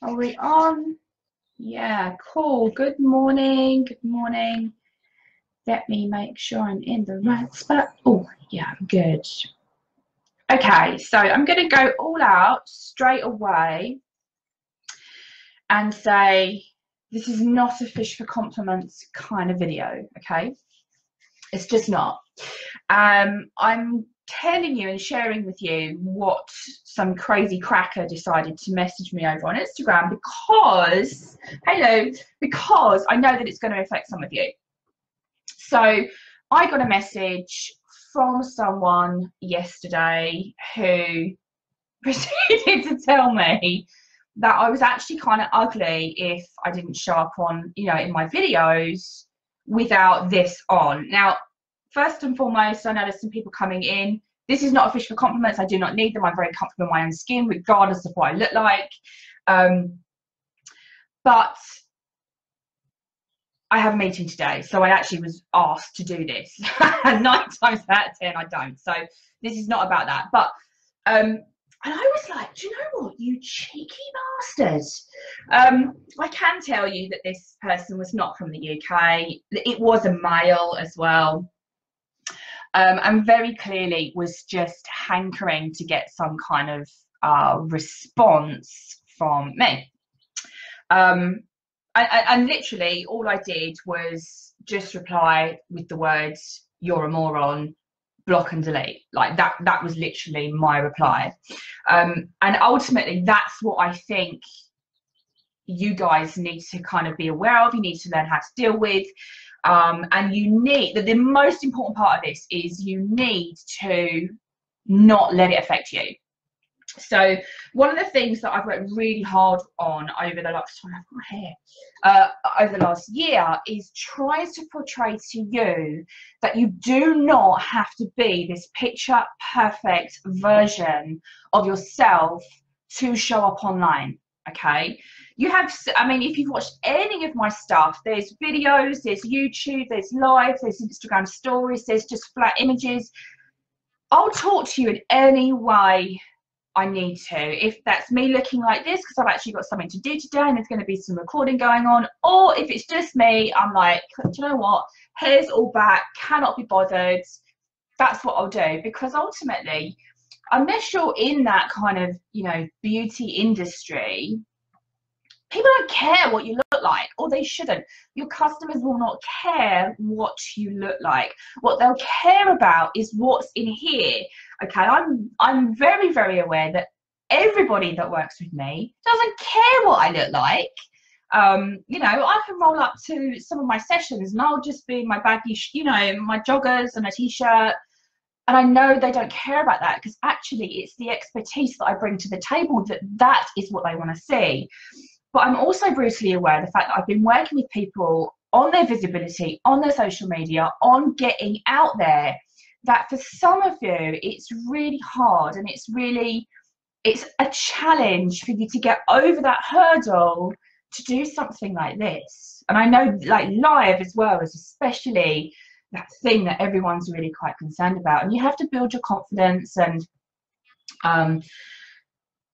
Are we on? Yeah, cool. Good morning. Good morning. Let me make sure I'm in the right spot. Oh, yeah, I'm good. Okay, so I'm going to go all out straight away and say this is not a fish for compliments kind of video, okay? It's just not. I'm telling you and sharing with you what some crazy cracker decided to message me over on Instagram because, hello, because I know that it's going to affect some of you. So I got a message from someone yesterday who proceeded to tell me that I was actually kind of ugly if I didn't show up on, in my videos without this on. Now, first and foremost, I know there's some people coming in. This is not a fish for compliments. I do not need them. I'm very comfortable in my own skin, regardless of what I look like. But I have a meeting today, so I actually was asked to do this. 9 times out of 10, I don't. So this is not about that. But and I was like, do you know what, you cheeky bastards? I can tell you that this person was not from the UK. It was a male as well. And very clearly was just hankering to get some kind of response from me. And literally all I did was just reply with the words, "You're a moron," block and delete. Like that was literally my reply. And ultimately that's what I think you guys need to kind of be aware of. You need to learn how to deal with. And you need, the most important part of this is you need to not let it affect you. So one of the things that I've worked really hard on over the last time, I've got my hair, over the last year is tries to portray to you that you do not have to be this picture perfect version of yourself to show up online. Okay, you have, I mean, if you've watched any of my stuff, there's videos, there's YouTube, there's live, there's Instagram stories, there's just flat images. I'll talk to you in any way I need to. If that's me looking like this because I've actually got something to do today and there's going to be some recording going on, or if it's just me, I'm like, do you know what, hair's all back, cannot be bothered. That's what I'll do, because ultimately, unless you're in that kind of, beauty industry, people don't care what you look like, or they shouldn't. Your customers will not care what you look like. What they'll care about is what's in here. Okay, I'm very, very aware that everybody that works with me doesn't care what I look like. I can roll up to some of my sessions and I'll just be in my baggy, my joggers and a t-shirt. And I know they don't care about that, because actually it's the expertise that I bring to the table that is what they want to see. But I'm also brutally aware of the fact that I've been working with people on their visibility, on their social media, on getting out there, that for some of you, it's really hard, and it's a challenge for you to get over that hurdle to do something like this. And I know, like, live as well is especially that thing that everyone's really quite concerned about. And you have to build your confidence and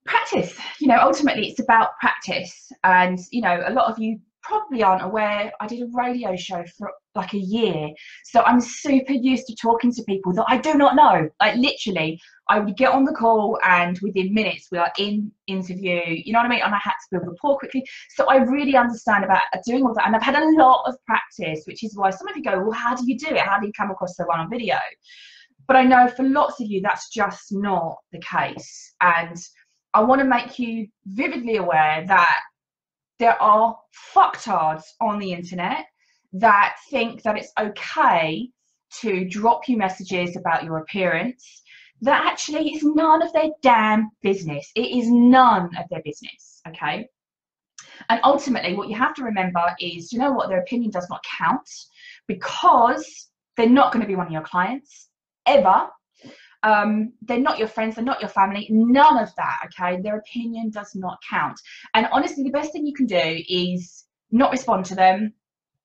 practice. Ultimately it's about practice. And a lot of you probably aren't aware, I did a radio show for like a year, so I'm super used to talking to people that I do not know. Like, literally, I would get on the call and within minutes we are in interview, you know what I mean? And I had to build rapport quickly. So I really understand about doing all that, and I've had a lot of practice, which is why some of you go, well, how do you do it? How do you come across so well on video? But I know for lots of you that's just not the case. And I want to make you vividly aware that there are fucktards on the internet that think that it's okay to drop you messages about your appearance. That actually is none of their damn business. It is none of their business, okay? And ultimately, what you have to remember is, you know what, their opinion does not count, because they're not going to be one of your clients, ever. They're not your friends, they're not your family, none of that, okay? Their opinion does not count. And honestly, the best thing you can do is not respond to them,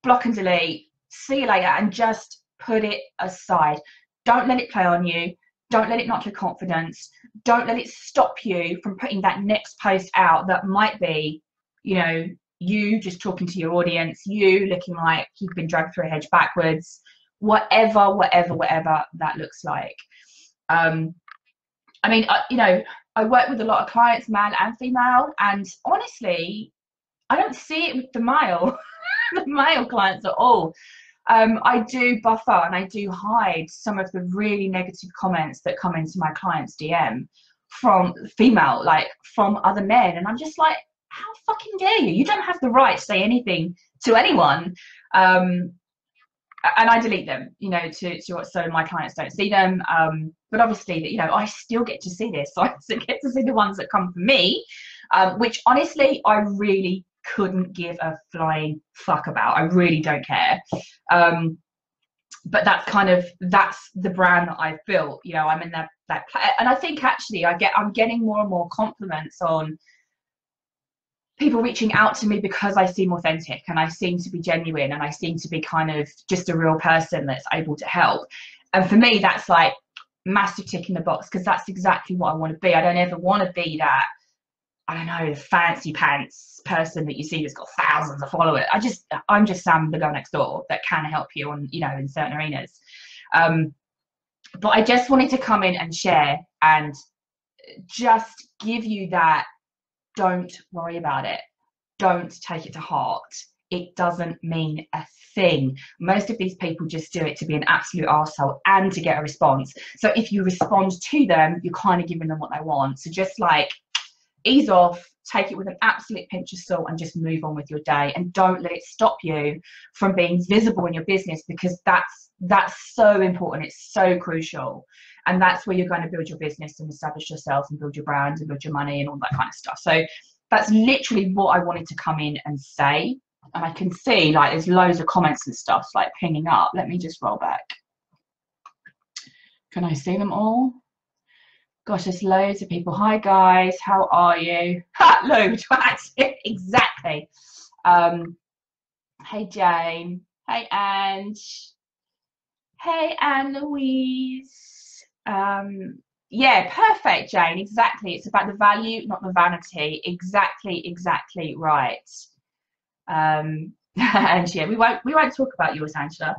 block and delete, see you later, and just put it aside. Don't let it play on you. Don't let it knock your confidence. Don't let it stop you from putting that next post out that might be you know, you just talking to your audience, you looking like you've been dragged through a hedge backwards, whatever that looks like. I mean, you know, I work with a lot of clients, male and female, and honestly, I don't see it with the male, the male clients at all. I do buffer and I do hide some of the really negative comments that come into my clients' DM from female, like from other men, and I'm just like, how fucking dare you? You don't have the right to say anything to anyone. And I delete them, you know, so my clients don't see them. But obviously, you know, I still get to see this. So I get to see the ones that come from me, which honestly, I really couldn't give a flying fuck about. I really don't care. But that's the brand that I've built. You know, I'm in that, and I think actually I'm getting more and more compliments on people reaching out to me because I seem authentic and I seem to be genuine and I seem to be kind of just a real person that's able to help. And for me, that's like massive tick in the box, because that's exactly what I want to be. I don't ever want to be that, I don't know, the fancy pants person that you see that's got thousands of followers. I'm just Sam, the girl next door, that can help you on, you know, in certain arenas. But I just wanted to come in and share and just give you that. Don't worry about it. Don't take it to heart. It doesn't mean a thing. Most of these people just do it to be an absolute arsehole and to get a response. So if you respond to them, you're kind of giving them what they want. So just like ease off, take it with an absolute pinch of salt and just move on with your day. And don't let it stop you from being visible in your business, because that's so important. It's so crucial. And that's where you're going to build your business and establish yourself and build your brand and build your money and all that kind of stuff. So that's literally what I wanted to come in and say. And I can see like there's loads of comments and stuff like pinging up. Let me just roll back. Can I see them all? Gosh, there's loads of people. Hi guys, how are you? Loads, exactly. Hey Jane. Hey Ange. Hey Anne Louise. Yeah, perfect, Jane. Exactly. It's about the value, not the vanity. Exactly right. And yeah, we won't talk about yours, Angela.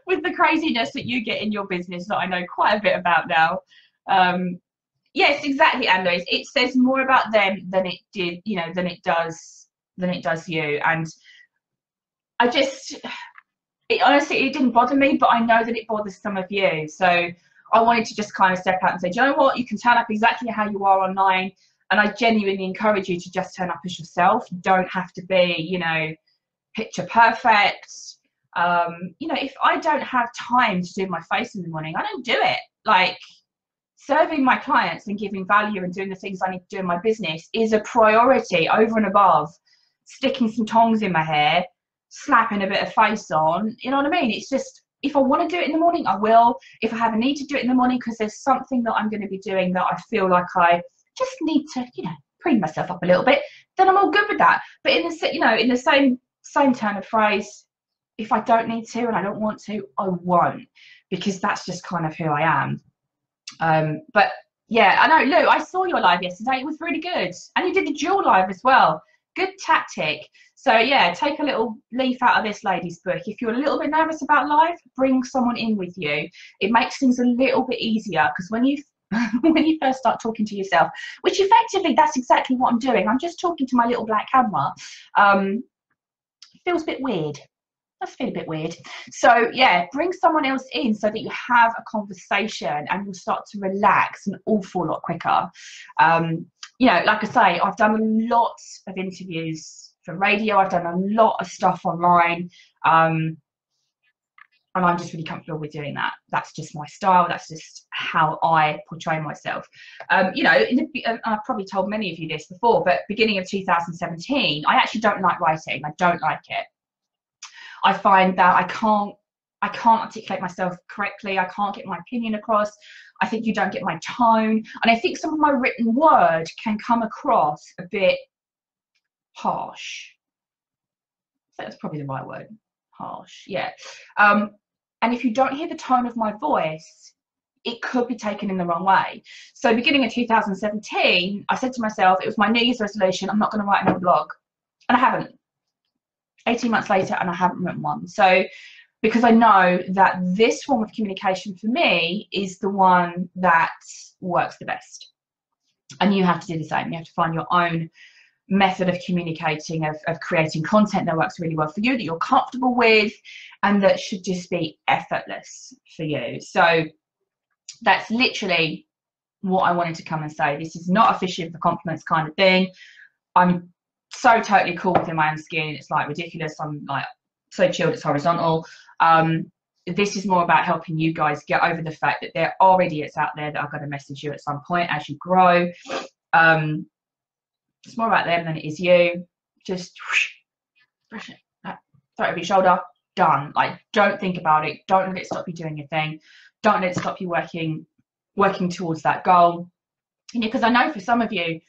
with the craziness that you get in your business that I know quite a bit about now. Yes, exactly, Anne Louise. It says more about them than it did, you know, than it does you. And I just, honestly, it didn't bother me, but I know that it bothers some of you. So I wanted to just kind of step out and say, do you know what? You can turn up exactly how you are online. And I genuinely encourage you to just turn up as yourself. You don't have to be, you know, picture perfect. You know, if I don't have time to do my face in the morning, I don't do it. Like, serving my clients and giving value and doing the things I need to do in my business is a priority over and above sticking some tongs in my hair, slapping a bit of face on. You know what I mean? It's just, if I want to do it in the morning, I will. If I have a need to do it in the morning because there's something that I'm going to be doing that I feel like I just need to, you know, preen myself up a little bit, then I'm all good with that. But in the, you know, in the same turn of phrase, if I don't need to and I don't want to, I won't, because that's just kind of who I am. But yeah, I know, Lou, I saw your live yesterday. It was really good. And you did the dual live as well. Good tactic. So yeah, take a little leaf out of this lady's book. If you're a little bit nervous about live, bring someone in with you. It makes things a little bit easier, because when you first start talking to yourself, which effectively that's exactly what I'm doing. I'm just talking to my little black camera. It feels a bit weird. That's feel a bit weird. So yeah, bring someone else in so that you have a conversation and you'll start to relax an awful lot quicker. You know, like I say, I've done a lot of interviews for radio. I've done a lot of stuff online. And I'm just really comfortable with doing that. That's just my style. That's just how I portray myself. You know, I've probably told many of you this before, but beginning of 2017, I actually don't like writing. I don't like it. I find that I can't articulate myself correctly. I can't get my opinion across. I think you don't get my tone. And I think some of my written word can come across a bit harsh. So that's probably the right word. Harsh, yeah. And if you don't hear the tone of my voice, it could be taken in the wrong way. So beginning of 2017, I said to myself, it was my New Year's resolution, I'm not going to write another blog. And I haven't. 18 months later, and I haven't written one. So because I know that this form of communication for me is the one that works the best. And you have to do the same. You have to find your own method of communicating, of creating content that works really well for you, that you're comfortable with, and that should just be effortless for you. So that's literally what I wanted to come and say. This is not a fishing for compliments kind of thing. I'm so totally cool within my own skin. It's like ridiculous. I'm like so chilled, it's horizontal. This is more about helping you guys get over the fact that there are idiots out there that are going to message you at some point as you grow. It's more about them than it is you. Just whoosh, brush it, throw it over your shoulder, done. Like, don't think about it. Don't let it stop you doing your thing. Don't let it stop you working towards that goal. You know, because I know for some of you,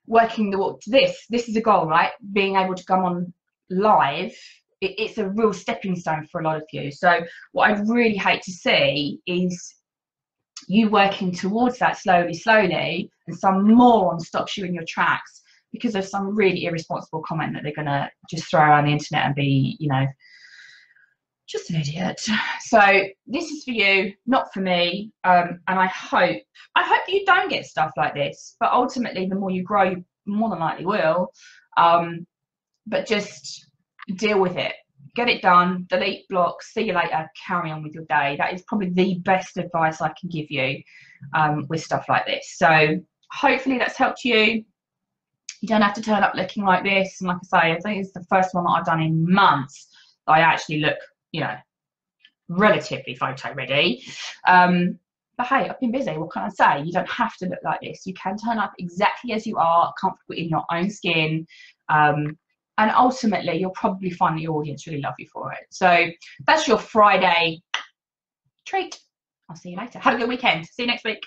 working towards this is a goal, right? Being able to come on live, it's a real stepping stone for a lot of you. So what I'd really hate to see is you working towards that slowly, and some moron stops you in your tracks because of some really irresponsible comment that they're gonna just throw around the internet and be, you know, just an idiot. So this is for you, not for me. And I hope you don't get stuff like this, but ultimately the more you grow, you more than likely will. But just deal with it, get it done, delete, block, see you later, carry on with your day. That is probably the best advice I can give you with stuff like this. So hopefully that's helped you. You don't have to turn up looking like this. And like I say, I think it's the first one that I've done in months that I actually look, you know, relatively photo ready. But hey, I've been busy. What can I say? You don't have to look like this. You can turn up exactly as you are, comfortable in your own skin. And ultimately, you'll probably find the audience really love you for it. So that's your Friday treat. I'll see you later. Have a good weekend. See you next week.